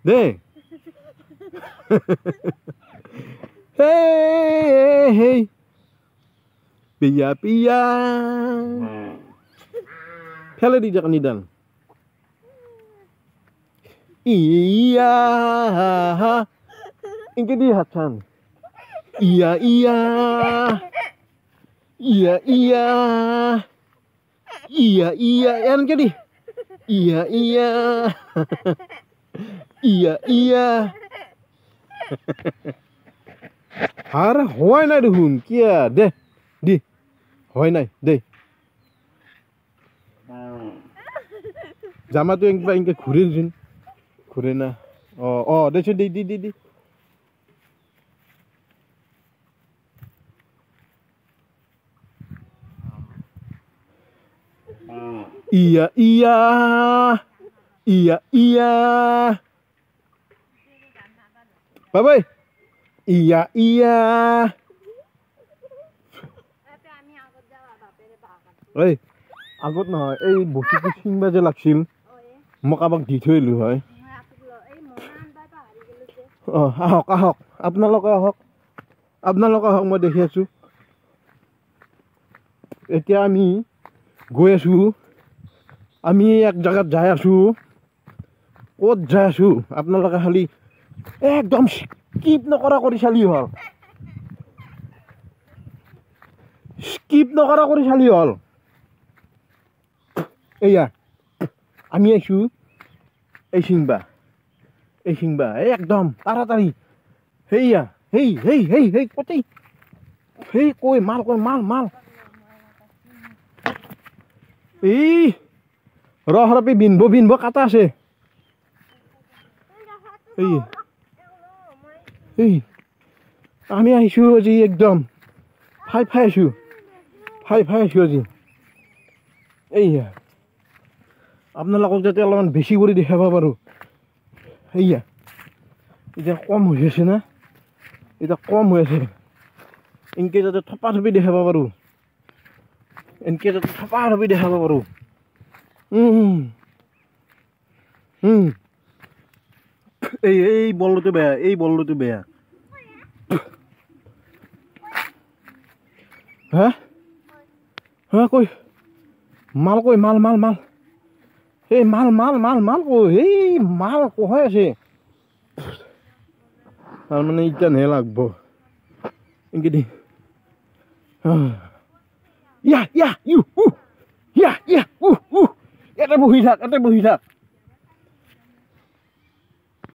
দে hey hey পিয়া পিয়া ফেলে দি যাক নিদান iya ingke di hatan iya iya iya iya iya iya yang jadi iya iya iya iya har hoy na duhun kia de di hoy nai de jama tu ingke khurir jin khure na decho di iya iya iya iya babai iya iya oi agot নহয় এই বস্তুটো সিংবা যে লাগছিল মোক আবাক দি থৈলো হয় আহক আহক আপোনালোকে আহক মই দেখি আছো এতিয়া আমি গৈ আছো আমি এক জায়গাত যাই আছো ক'ত যাই আছো আপোনালোকে খালি একদম স্কিপ নকৰা কৰি চালি হল এয়া আমি আইছো এই সিংবা একদম তাড়াতাড়ি হেইয়া হেই হেই হেই হেই কতেই হেই কই মাল এই রহরপি বিনব কাটা আছে এই আমি আইছো আজি একদম ফাই আইছো আজি এইয়া আপোনালোকক যাতে অলপমান বেছি কৰি দেখাব পাৰো এইয়া এতিয়া কম হৈ আছে না ইনকে যাতে থপা থপি দেখাব পাৰো এই বলটো বেয়া হ্যাঁ কই মাল এই মাল কই এই মাল কই আছে তার মানে ইটা নে লাগবো ইনকে দি ইয়া এটা বহি থাক